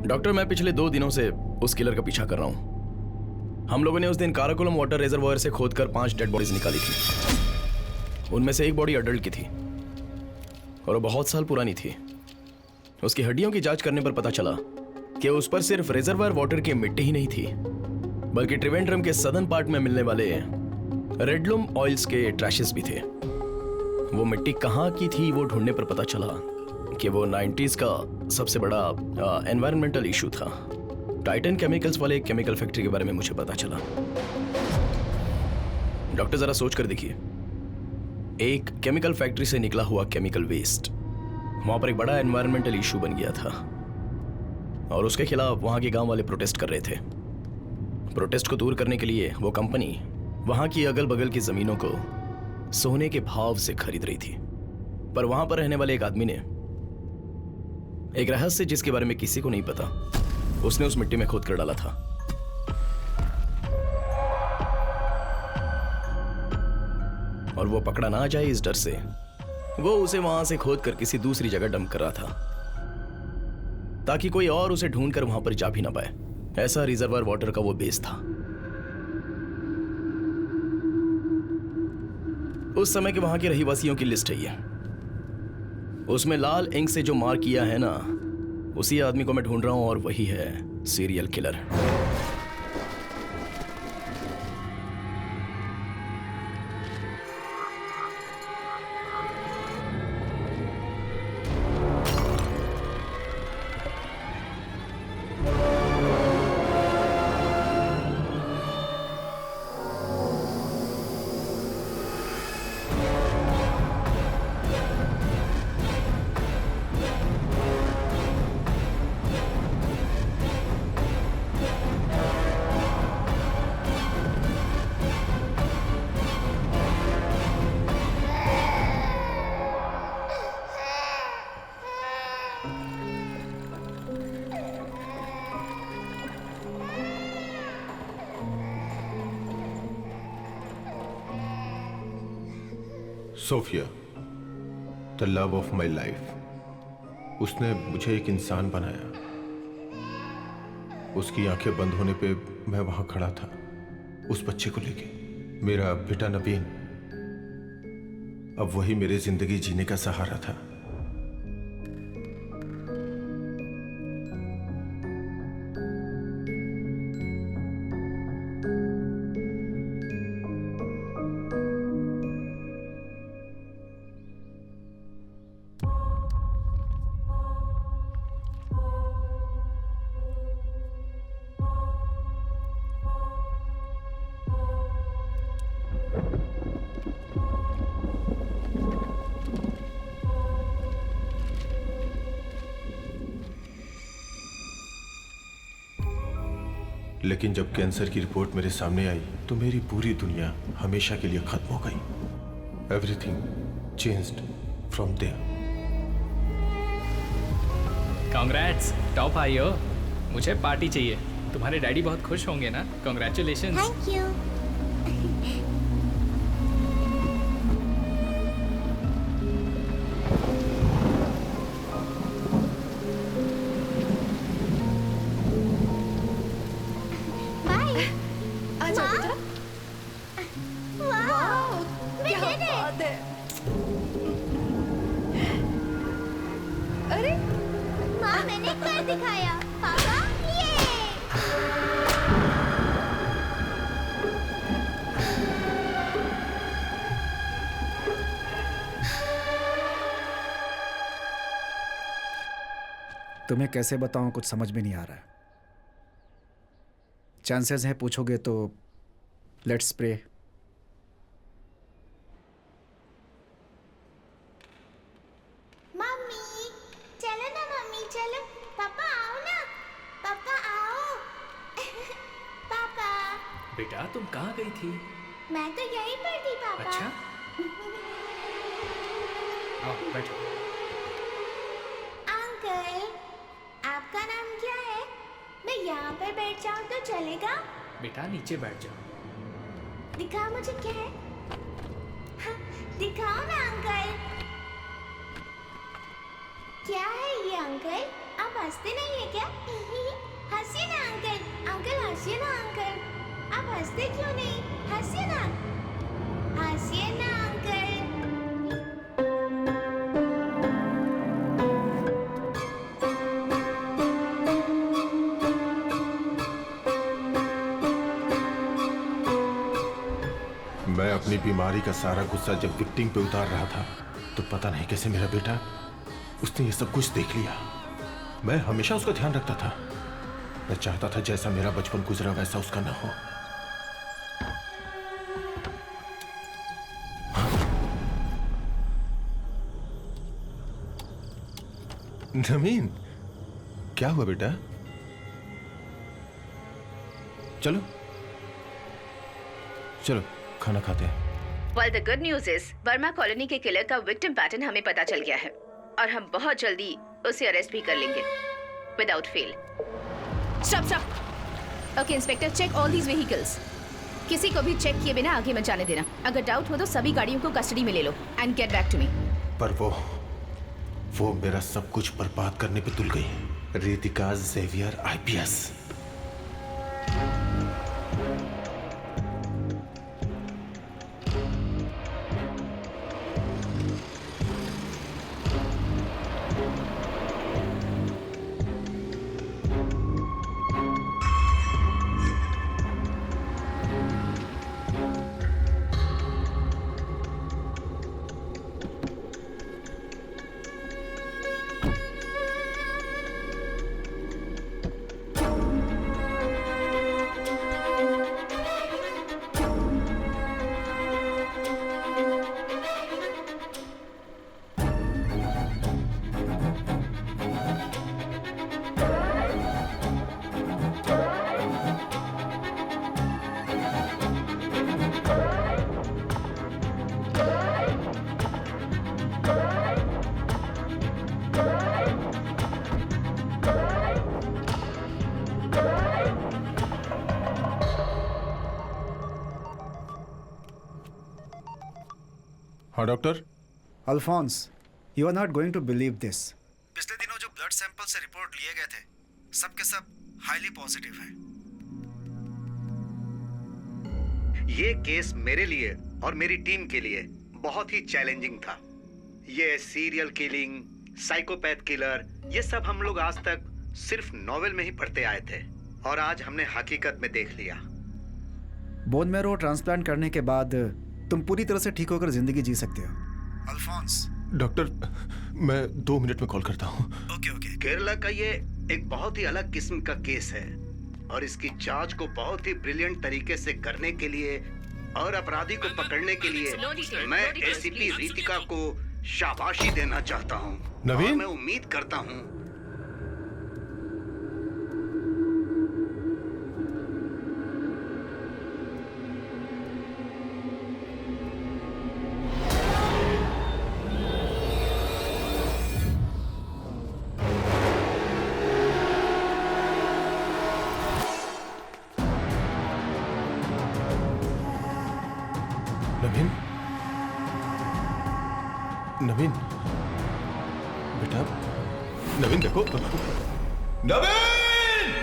Doctor, मैं पिछले 2 दिनों से उस किलर का पीछा कर रहा हूं। हम लोगों ने उस दिन काराकोलम वाटर रिजर्वायर से खोदकर 5 डेड बॉडीज निकाली थी। उनमें से एक बॉडी अडल्ट की थी और वो बहुत साल पुरानी थी। उसकी हड्डियों की जांच करने पर पता चला कि उस पर सिर्फ रिजर्वायर वाटर की मिट्टी ही नहीं थी, बल्कि त्रिवेंद्रम के सदर्न पार्ट में मिलने वाले रेडलूम ऑयल्स के ट्रैशेस भी थे। वो मिट्टी कहाँ की थी वो ढूंढने पर पता चला कि वो 90s का सबसे बड़ा एनवायरमेंटल इशू था। टाइटन केमिकल्स वाले एक केमिकल फैक्ट्री के बारे में मुझे पता चला। डॉक्टर, जरा सोच कर देखिए, एक केमिकल फैक्ट्री से निकला हुआ केमिकल वेस्ट वहां पर एक बड़ा एनवायरमेंटल इशू बन गया था और उसके खिलाफ वहां के गांव वाले प्रोटेस्ट कर रहे थे। प्रोटेस्ट को दूर करने के लिए वो कंपनी वहां की अगल बगल की जमीनों को सोने के भाव से खरीद रही थी। पर वहां पर रहने वाले एक आदमी ने एक रहस्य जिसके बारे में किसी को नहीं पता, उसने उस मिट्टी में खोद कर डाला था। और वो पकड़ा ना जाए इस डर से वो उसे वहां से खोद कर किसी दूसरी जगह डंप कर रहा था, ताकि कोई और उसे ढूंढकर वहां पर जा भी ना पाए। ऐसा रिजर्वायर वाटर का वो बेस था। उस समय के वहां के रहीवासियों की लिस्ट है ये। उसमें लाल इंक से जो मार्क किया है ना, उसी आदमी को मैं ढूंढ रहा हूं और वही है serial killer. Sophia, the love of my life. उसने मुझे एक इंसान बनाया। उसकी आंखें बंद होने पे मैं वहां खड़ा था उस बच्चे को लेके। मेरा बेटा नवीन अब वही मेरे जिंदगी जीने का सहारा था। लेकिन जब कैंसर की रिपोर्ट मेरे सामने आई तो मेरी पूरी दुनिया हमेशा के लिए खत्म हो गई। Everything changed from there. Congrats, top आई हो। मुझे पार्टी चाहिए। तुम्हारे डैडी बहुत खुश होंगे ना। कांग्रेचुलेशंस। Thank you. दिखाया पापा, ये तुम्हें कैसे बताऊं, कुछ समझ में नहीं आ रहा है। चांसेस हैं पूछोगे तो लेट्स प्रे। मम्मी चलो ना, मम्मी चलो। पापा आओ ना, पापा आओ। पापा। बेटा तुम कहाँ गई थी? मैं तो यहीं पर थी पापा। अच्छा, आओ बैठो। अंकल, आपका नाम क्या है? मैं यहाँ पर बैठ जाऊँ तो चलेगा? बेटा नीचे बैठ जाओ। दिखाओ मुझे क्या है। हाँ, दिखाओ ना अंकल। क्या है ये अंकल? आप हंसते नहीं है क्या? हंसिए ना अंकल, अंकल हंसिए ना अंकल। आप हंसते क्यों नहीं? हंसिए ना, हंसिए ना अंकल। मैं अपनी बीमारी का सारा गुस्सा जब विक्टिम पे उतार रहा था तो पता नहीं कैसे मेरा बेटा, उसने ये सब कुछ देख लिया। मैं हमेशा उसका ध्यान रखता था। मैं चाहता था जैसा मेरा बचपन गुजरा वैसा उसका ना हो। नवीन, क्या हुआ बेटा? चलो चलो खाना खाते हैं। Well, the good news is, Verma colony के किलर का विक्टिम पैटर्न हमें पता चल गया है और हम बहुत जल्दी उसे अरेस्ट भी कर लेंगे without fail. Stop stop. Okay inspector, check all these vehicles. किसी को भी चेक किए बिना आगे मत जाने देना। अगर डाउट हो तो सभी गाड़ियों को कस्टडी में ले लो and get back to me. पर वो मेरा सब कुछ बर्बाद करने पे तुल गई। Ritika Xavier IPS। हाँ doctor. Alphonse, you are not going to believe this. पिछले दिनों जो ब्लड सैंपल से रिपोर्ट लिए गए थे, सब के सब हाईली पॉजिटिव हैं। ये केस मेरे लिए और मेरी टीम के लिए बहुत ही चैलेंजिंग था। ये सीरियल किलिंग, साइकोपैथ किलर, ये सब हम लोग आज तक सिर्फ नॉवेल में ही पढ़ते आए थे और आज हमने हकीकत में देख लिया। बोन मैरो ट्रांसप्लांट करने के बाद तुम पूरी तरह से ठीक होकर जिंदगी जी सकते हो। अल्फोंस। डॉक्टर, मैं 2 मिनट में कॉल करता हूँ। ओके। केरला का ये एक बहुत ही अलग किस्म का केस है और इसकी जांच को बहुत ही ब्रिलियंट तरीके से करने के लिए और अपराधी को पकड़ने के लिए मैं ACP रितिका को शाबाशी देना चाहता हूँ। नवीन? और मैं उम्मीद करता हूँ नवीन बेटा, नवीन देखो, नवीन!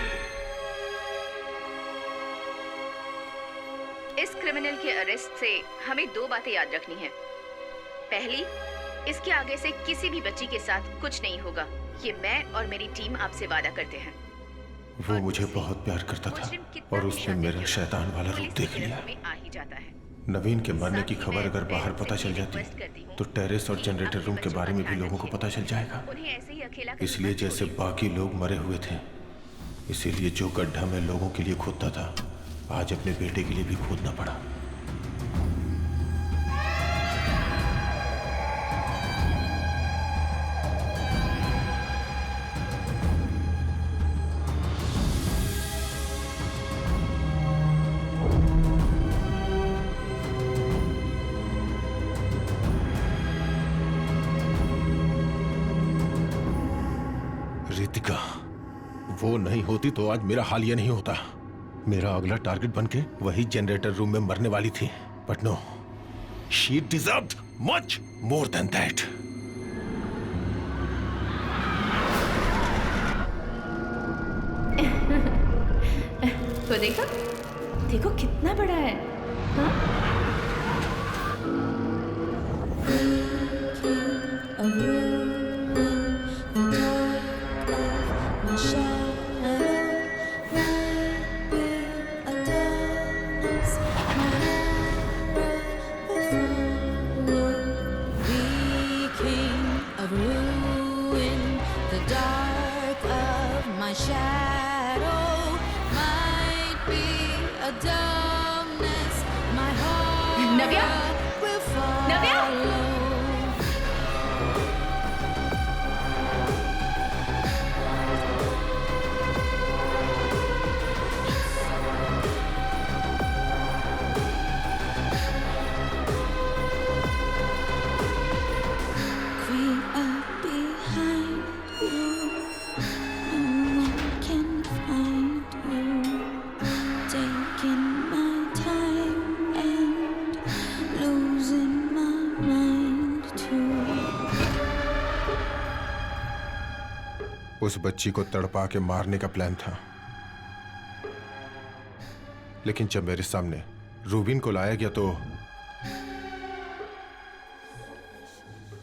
इस क्रिमिनल के अरेस्ट से हमें 2 बातें याद रखनी है। पहली, इसके आगे से किसी भी बच्ची के साथ कुछ नहीं होगा। ये मैं और मेरी टीम आपसे वादा करते हैं। वो मुझे बहुत प्यार करता था और उसने मेरा शैतान वाला रूप देख लिया। आ ही जाता है। नवीन के मरने की खबर अगर बाहर पता चल जाती तो टेरेस और जनरेटर रूम के बारे में भी लोगों को पता चल जाएगा। इसलिए जैसे बाकी लोग मरे हुए थे, इसीलिए जो गड्ढा मैं लोगों के लिए खोदता था, आज अपने बेटे के लिए भी खोदना पड़ा। रितिका, वो नहीं होती तो आज मेरा हाल ये नहीं होता। मेरा अगला टारगेट बनके वही जनरेटर रूम में मरने वाली थी, but no, she deserved much more than that. देखो देखो कितना बड़ा है। हाँ नव्या, नव्या, उस बच्ची को तड़पा के मारने का प्लान था, लेकिन जब मेरे सामने रूबिन को लाया गया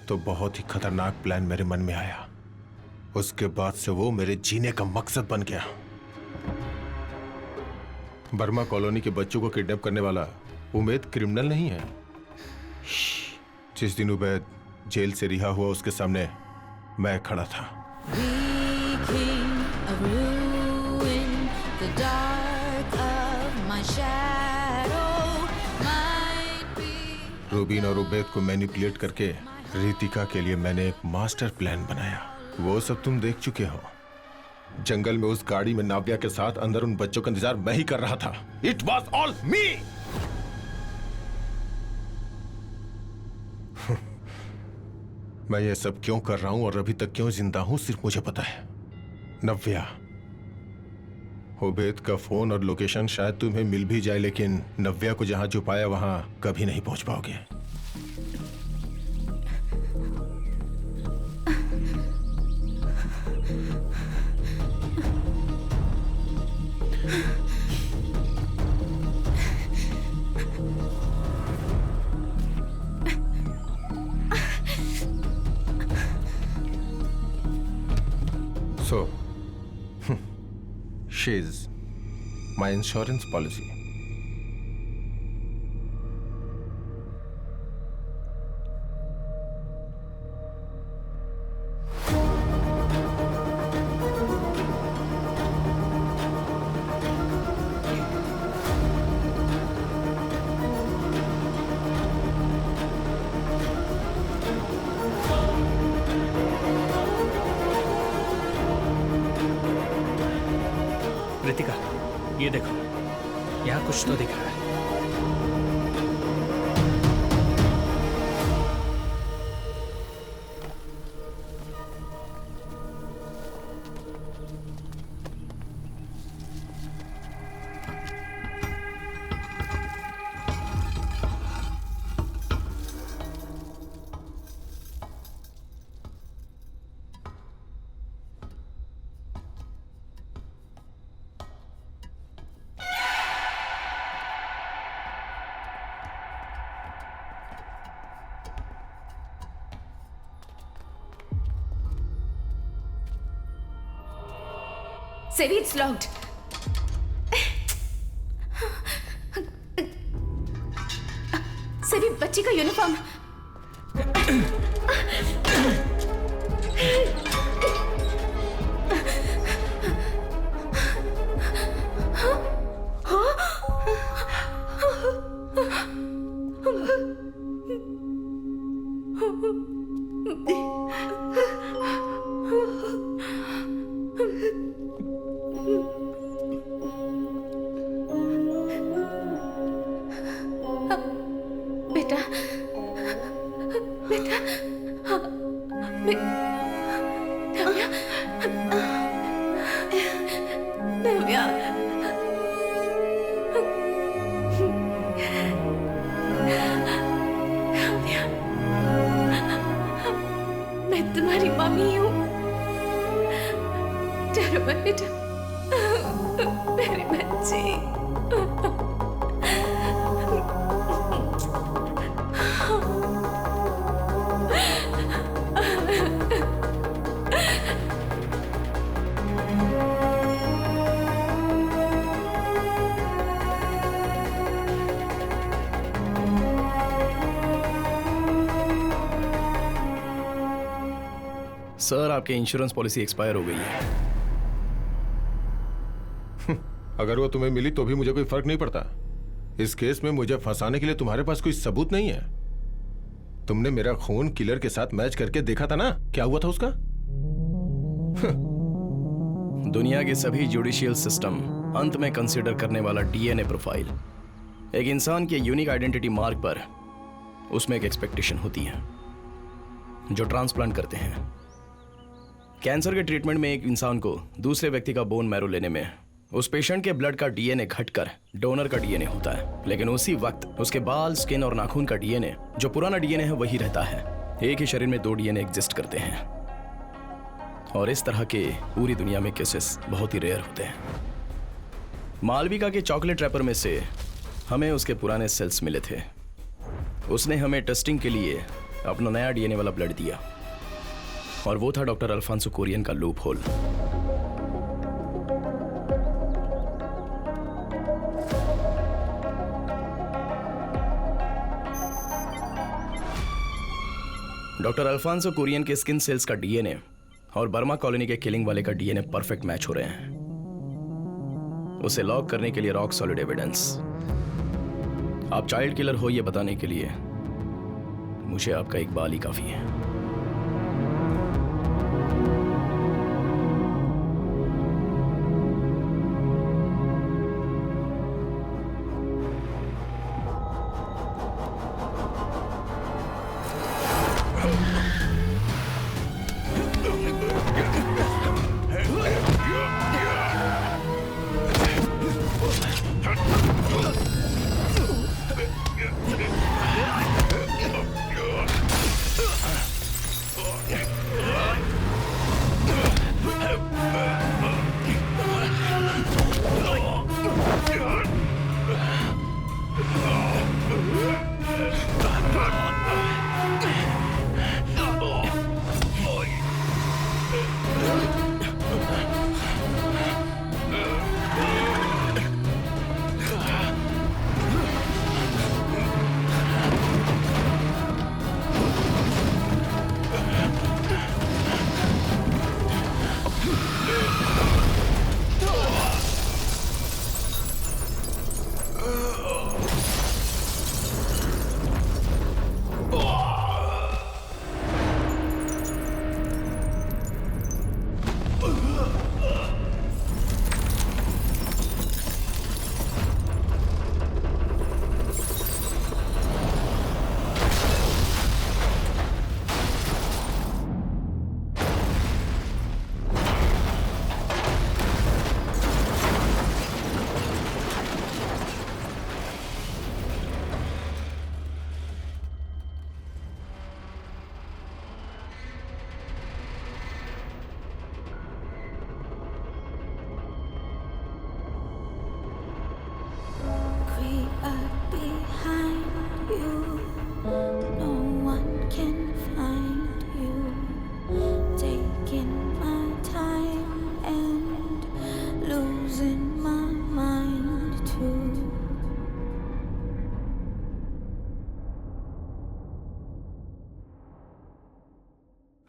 तो बहुत ही खतरनाक प्लान मेरे मन में आया। उसके बाद से वो मेरे जीने का मकसद बन गया। बर्मा कॉलोनी के बच्चों को किडनैप करने वाला उमेद क्रिमिनल नहीं है। जिस दिन उमेद जेल से रिहा हुआ, उसके सामने मैं खड़ा था। रूबिन और उबैद को मैनिपुलेट करके रितिका के लिए मैंने एक मास्टर प्लान बनाया। वो सब तुम देख चुके हो। जंगल में उस गाड़ी में नाव्या के साथ अंदर उन बच्चों का इंतजार मैं ही कर रहा था। इट वॉज ऑल मी। मैं ये सब क्यों कर रहा हूं और अभी तक क्यों जिंदा हूं, सिर्फ मुझे पता है। नव्या, उबैद का फोन और लोकेशन शायद तुम्हें मिल भी जाए, लेकिन नव्या को जहां छुपाया वहां कभी नहीं पहुंच पाओगे। So, she's my insurance policy. Ritika, ये देखो, यहाँ कुछ तो दिख रहा है। Sevi, it's locked. Sevi, बच्ची का यूनिफॉर्म। मैं तुम्हारी मम्मी हूँ। डरो मत बेटा। मेरे बच्चे। सर, आपकी इंश्योरेंस पॉलिसी एक्सपायर हो गई है। अगर वो तुम्हें मिली तो भी मुझे कोई फर्क नहीं पड़ता। इस केस में मुझे फंसाने के लिए तुम्हारे पास कोई सबूत नहीं है। तुमने मेरा खून किलर के साथ मैच करके देखा था ना, क्या हुआ था उसका? दुनिया के सभी जुडिशियल सिस्टम अंत में कंसीडर करने वाला डीएनए प्रोफाइल। एक इंसान के यूनिक आइडेंटिटी मार्क पर उसमें एक एक्सपेक्टेशन होती है जो ट्रांसप्लांट करते हैं। कैंसर के ट्रीटमेंट में एक इंसान को दूसरे व्यक्ति का बोन मैरो लेने में उस पेशेंट के ब्लड का डीएनए घटकर डोनर का डीएनए होता है, लेकिन उसी वक्त उसके बाल, स्किन और नाखून का डीएनए जो पुराना डीएनए है वही रहता है। एक ही शरीर में दो डीएनए एग्जिस्ट करते हैं और इस तरह के पूरी दुनिया में केसेस बहुत ही रेयर होते हैं। मालविका के चॉकलेट रैपर में से हमें उसके पुराने सेल्स मिले थे। उसने हमें टेस्टिंग के लिए अपना नया डीएनए वाला ब्लड दिया और वो था डॉक्टर अल्फांसो कुरियन का loophole. Doctor Alphonso Kurian के स्किन सेल्स का डीएनए और बर्मा कॉलोनी के किलिंग वाले का डीएनए परफेक्ट मैच हो रहे हैं। उसे लॉक करने के लिए रॉक सॉलिड एविडेंस। आप चाइल्ड किलर हो यह बताने के लिए मुझे आपका एक बाल ही काफी है।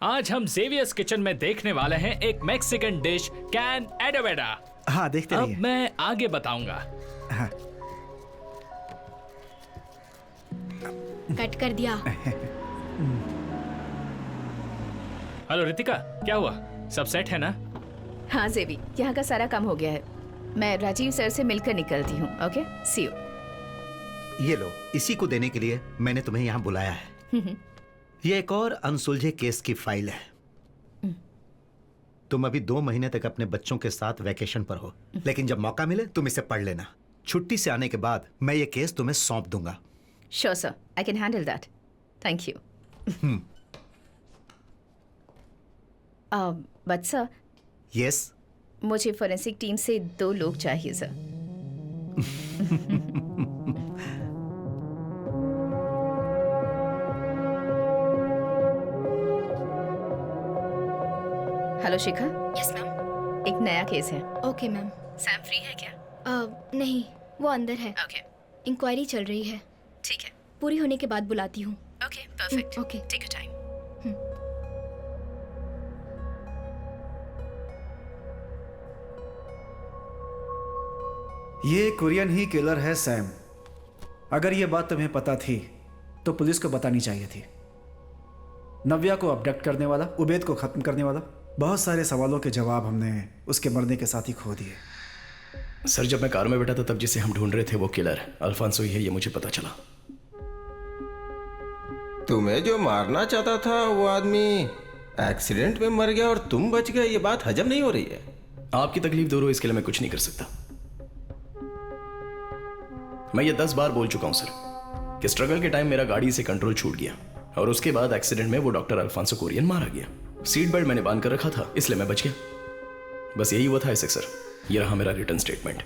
आज हम जेवियर्स किचन में देखने वाले हैं एक मैक्सिकन डिश कैन एडोवेडा। हाँ, देखते अब रहिए। मैं आगे बताऊंगा। हाँ। कट कर दिया। हेलो रितिका, क्या हुआ? सब सेट है ना? हाँ जेबी, यहाँ का सारा काम हो गया है। मैं राजीव सर से मिलकर निकलती हूँ। Okay, see you. ये लो, इसी को देने के लिए मैंने तुम्हें यहाँ बुलाया है। ये एक और अनसुलझे केस की फाइल है। तुम अभी 2 महीने तक अपने बच्चों के साथ वैकेशन पर हो, लेकिन जब मौका मिले तुम इसे पढ़ लेना। छुट्टी से आने के बाद मैं ये केस तुम्हें सौंप दूंगा। Sure sir, I can handle that. Thank you. But sir, yes, मुझे फोरेंसिक टीम से 2 लोग चाहिए sir. Hello Shikha. Yes ma'am. एक नया केस है। Okay ma'am. सैम फ्री है क्या? नहीं, वो अंदर है। ओके इंक्वायरी चल रही है। ठीक है। पूरी होने के बाद बुलाती हूँ। Okay perfect. Okay. Take your time. ये कोरियन ही किलर है सैम। अगर ये बात तुम्हें पता थी तो पुलिस को बतानी चाहिए थी। नव्या को अबडक्ट करने वाला, उबैद को खत्म करने वाला, बहुत सारे सवालों के जवाब हमने उसके मरने के साथ ही खो दिए। सर जब मैं कार में बैठा था तब जिसे हम ढूंढ रहे थे वो किलर अल्फांसो ही है, ये मुझे पता चला। तुम्हें जो मारना चाहता था वो आदमी एक्सीडेंट में मर गया और तुम बच गए, ये बात हजम नहीं हो रही है। आपकी तकलीफ दूर हो इसके लिए मैं कुछ नहीं कर सकता। मैं ये 10 बार बोल चुका हूं सर कि स्ट्रगल के टाइम मेरा गाड़ी से कंट्रोल छूट गया और उसके बाद एक्सीडेंट में वो डॉक्टर अल्फांसो कोरियन मारा गया। सीट बेल्ट मैंने बांध कर रखा था इसलिए मैं बच गया। बस यही हुआ था ऐसे सर। ये रहा मेरा रिटर्न स्टेटमेंट।